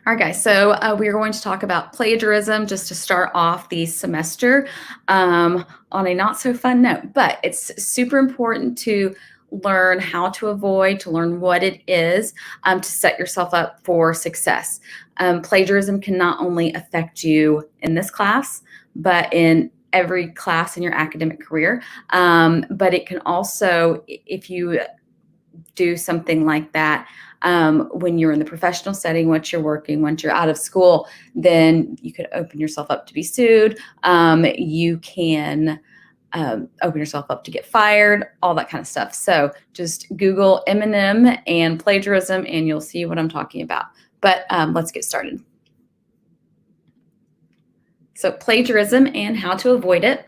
All right, guys, so we're going to talk about plagiarism just to start off the semester on a not so fun note, but it's super important to learn how to avoid, to learn what it is, to set yourself up for success. Plagiarism can not only affect you in this class, but in every class in your academic career. But it can also, if you do something like that, when you're in the professional setting, once you're working, once you're out of school, then you could open yourself up to be sued. You can open yourself up to get fired, all that kind of stuff. So just Google Eminem and plagiarism and you'll see what I'm talking about. But let's get started. So plagiarism and how to avoid it.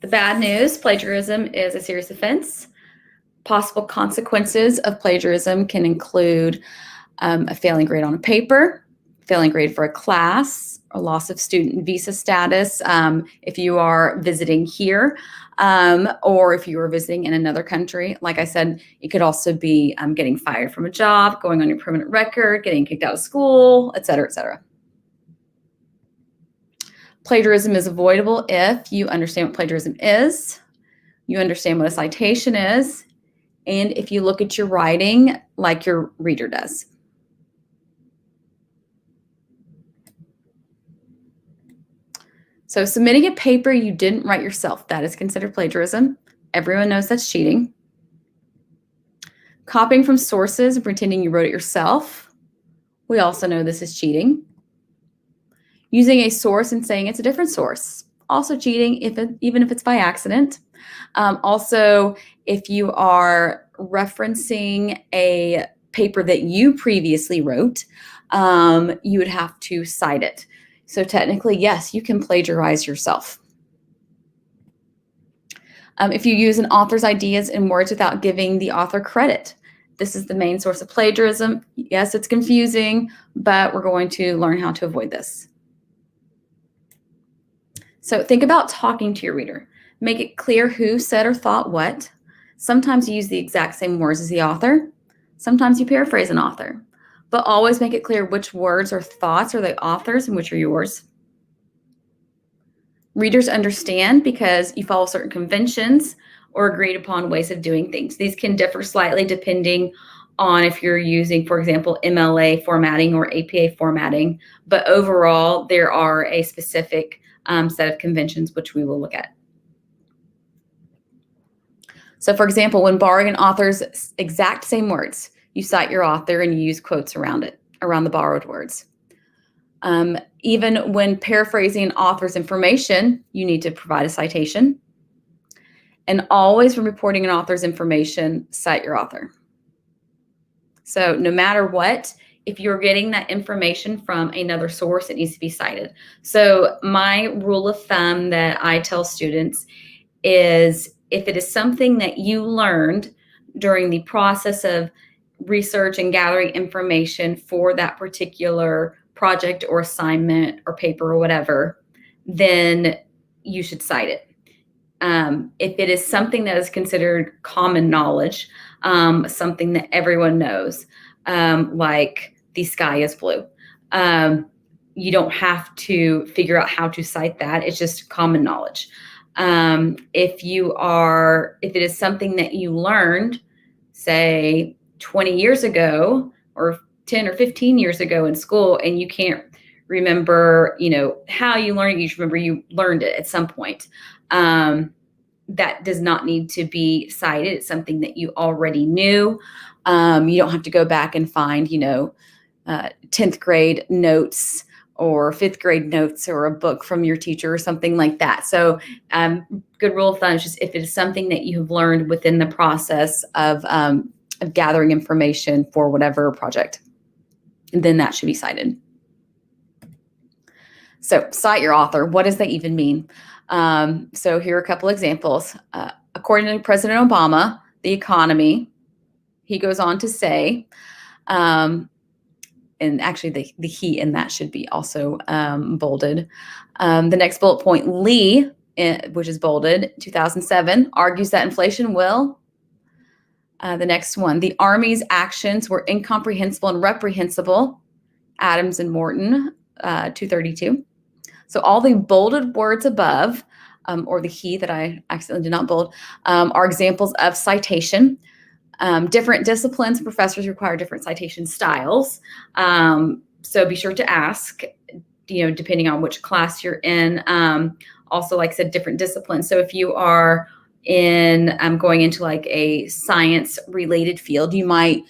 The bad news, plagiarism is a serious offense. Possible consequences of plagiarism can include a failing grade on a paper, failing grade for a class, a loss of student visa status if you are visiting here, or if you are visiting in another country. Like I said, it could also be getting fired from a job, going on your permanent record, getting kicked out of school, et cetera, et cetera. Plagiarism is avoidable if you understand what plagiarism is, you understand what a citation is, and if you look at your writing like your reader does. So submitting a paper you didn't write yourself, that is considered plagiarism. Everyone knows that's cheating. Copying from sources and pretending you wrote it yourself. We also know this is cheating. Using a source and saying it's a different source. Also cheating, even if it's by accident. Also, if you are referencing a paper that you previously wrote, you would have to cite it. So technically, yes, you can plagiarize yourself. If you use an author's ideas and words without giving the author credit, this is the main source of plagiarism. Yes, it's confusing, but we're going to learn how to avoid this. So think about talking to your reader. Make it clear who said or thought what. Sometimes you use the exact same words as the author. Sometimes you paraphrase an author. But always make it clear which words or thoughts are the author's and which are yours. Readers understand because you follow certain conventions or agreed upon ways of doing things. These can differ slightly depending on if you're using, for example, MLA formatting or APA formatting. But overall, there are a specific set of conventions which we will look at. So for example, when borrowing an author's exact same words, you cite your author and you use quotes around it, around the borrowed words. Even when paraphrasing an author's information, you need to provide a citation. And always when reporting an author's information, cite your author. So no matter what, if you're getting that information from another source, it needs to be cited. So my rule of thumb that I tell students is if it is something that you learned during the process of research and gathering information for that particular project or assignment or paper or whatever, then you should cite it. If it is something that is considered common knowledge, something that everyone knows, like the sky is blue. You don't have to figure out how to cite that. It's just common knowledge. If it is something that you learned, say 20 years ago or 10 or 15 years ago in school, and you can't remember, how you learned it, you just remember you learned it at some point. That does not need to be cited. It's something that you already knew. You don't have to go back and find, 10th grade notes or 5th grade notes or a book from your teacher or something like that. So good rule of thumb is just if it is something that you have learned within the process of gathering information for whatever project, then that should be cited. So cite your author. What does that even mean? So here are a couple examples. According to President Obama, the economy, he goes on to say, and actually the he in that should be also bolded. The next bullet point, Lee, which is bolded, 2007, argues that inflation will The next one, the Army's actions were incomprehensible and reprehensible. Adams and Morton, 232. So all the bolded words above, or the he that I accidentally did not bold, are examples of citation. Different disciplines, professors require different citation styles. So be sure to ask, depending on which class you're in. Also, like I said, different disciplines. So if you are going into like a science related field, you might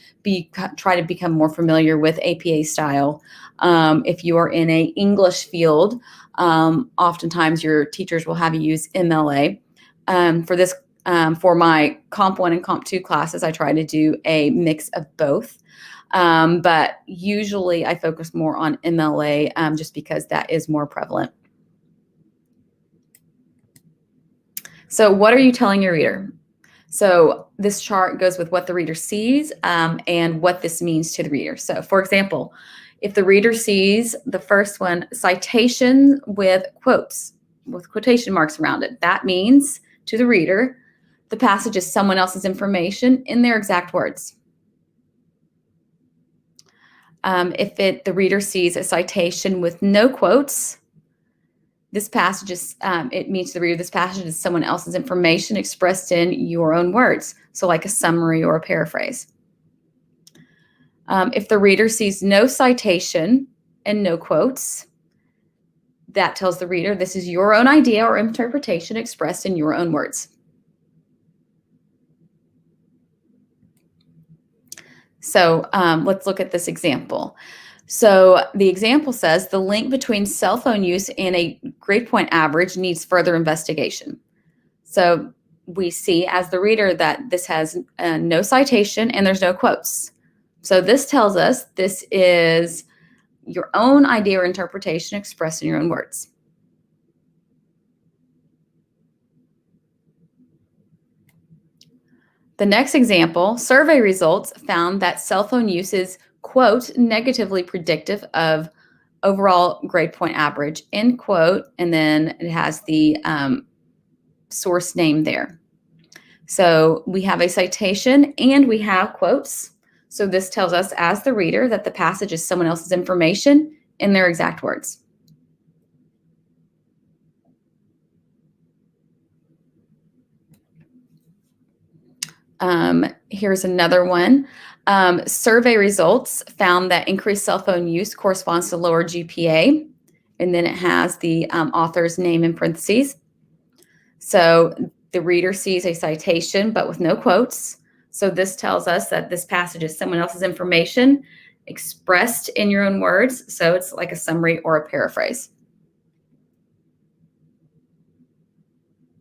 try to become more familiar with APA style. If you are in a English field, oftentimes your teachers will have you use MLA. For my Comp 1 and Comp 2 classes, I try to do a mix of both. But usually I focus more on MLA just because that is more prevalent. So what are you telling your reader? So this chart goes with what the reader sees and what this means to the reader. So for example, if the reader sees the first one, citation with quotes, with quotation marks around it, that means to the reader, the passage is someone else's information in their exact words. If the reader sees a citation with no quotes, this passage is, it means to the reader, this passage is someone else's information expressed in your own words. So like a summary or a paraphrase. If the reader sees no citation and no quotes, that tells the reader this is your own idea or interpretation expressed in your own words. So let's look at this example. So the example says the link between cell phone use and a grade point average needs further investigation. So we see as the reader that this has no citation and there's no quotes. So this tells us this is your own idea or interpretation expressed in your own words. The next example, survey results found that cell phone use is, quote, negatively predictive of overall grade point average, end quote, and then it has the source name there. So we have a citation and we have quotes. So this tells us as the reader that the passage is someone else's information in their exact words. Here's another one. Survey results found that increased cell phone use corresponds to lower GPA, and then it has the author's name in parentheses. So the reader sees a citation, but with no quotes. So this tells us that this passage is someone else's information expressed in your own words. So it's like a summary or a paraphrase.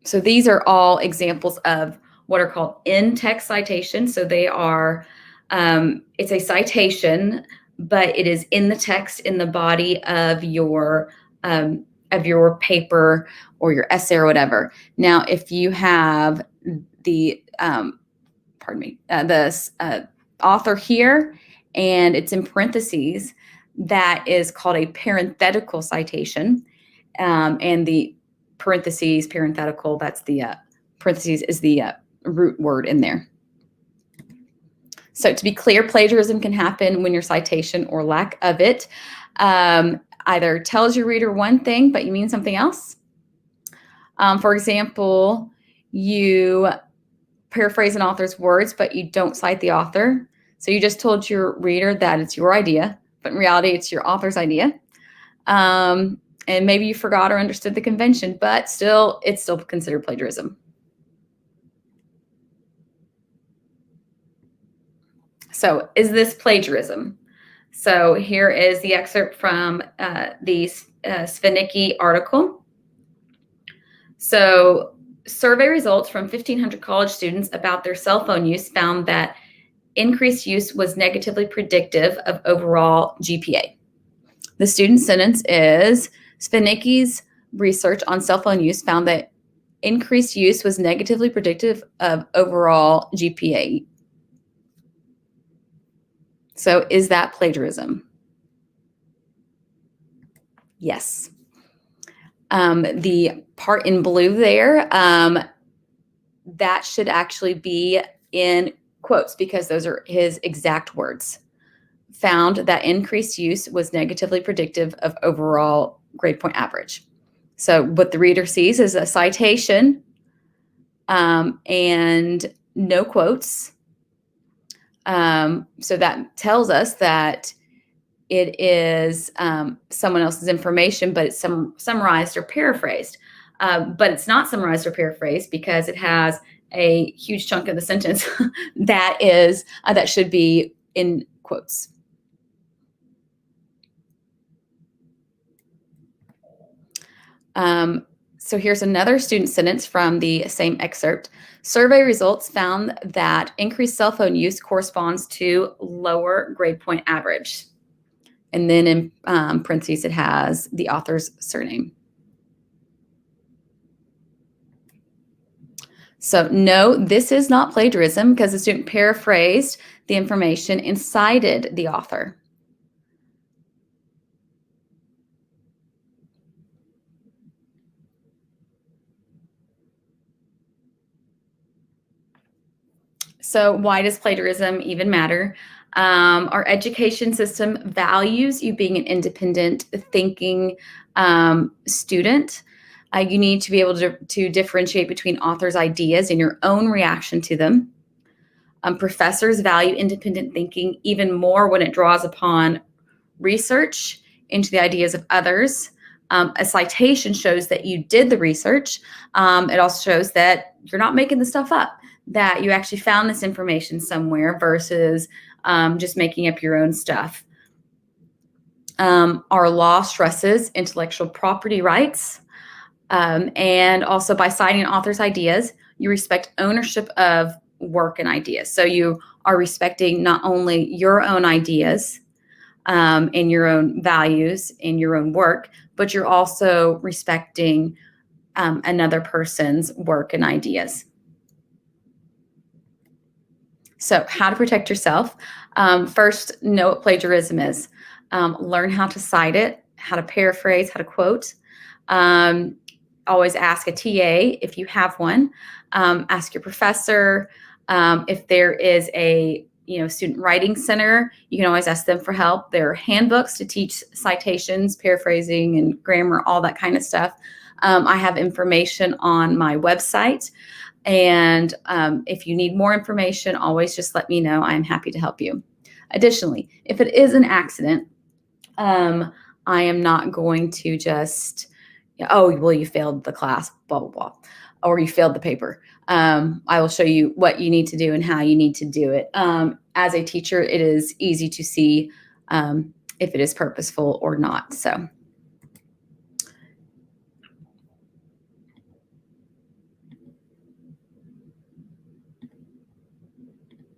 So these are all examples of what are called in-text citations. So they are, it's a citation, but it is in the text, in the body of your paper or your essay or whatever. Now, if you have the, author here and it's in parentheses, that is called a parenthetical citation. And the parenthetical, that's the parentheses is the root word in there. So to be clear, plagiarism can happen when your citation or lack of it either tells your reader one thing, but you mean something else. For example, you paraphrase an author's words, but you don't cite the author. So you just told your reader that it's your idea, but in reality, it's your author's idea. And maybe you forgot or understood the convention, but it's still considered plagiarism. So is this plagiarism? So here is the excerpt from the Svinicki article. So survey results from 1,500 college students about their cell phone use found that increased use was negatively predictive of overall GPA. The student sentence is, Svinicki's research on cell phone use found that increased use was negatively predictive of overall GPA. So is that plagiarism? Yes. The part in blue there, that should actually be in quotes because those are his exact words. Found that increased use was negatively predictive of overall grade point average. So what the reader sees is a citation and no quotes. So that tells us that it is someone else's information, but it's summarized or paraphrased. But it's not summarized or paraphrased because it has a huge chunk of the sentence that should be in quotes. So here's another student sentence from the same excerpt. Survey results found that increased cell phone use corresponds to lower grade point average. And then in parentheses, it has the author's surname. So no, this is not plagiarism because the student paraphrased the information and cited the author. So why does plagiarism even matter? Our education system values you being an independent thinking student. You need to be able to differentiate between authors' ideas and your own reaction to them. Professors value independent thinking even more when it draws upon research into the ideas of others. A citation shows that you did the research. It also shows that you're not making the stuff up, that you actually found this information somewhere versus just making up your own stuff. Our law stresses intellectual property rights. And also by citing an author's ideas, you respect ownership of work and ideas. So you are respecting not only your own ideas and your own values in your own work, but you're also respecting another person's work and ideas. So how to protect yourself. First, know what plagiarism is. Learn how to cite it, how to paraphrase, how to quote. Always ask a TA if you have one. Ask your professor. If there is a student writing center, you can always ask them for help. There are handbooks to teach citations, paraphrasing, and grammar, all that kind of stuff. I have information on my website. And if you need more information, always just let me know. I'm happy to help you. Additionally, if it is an accident, I am not going to just, oh, well, you failed the class, blah, blah, blah, or you failed the paper. I will show you what you need to do and how you need to do it. As a teacher, it is easy to see if it is purposeful or not. So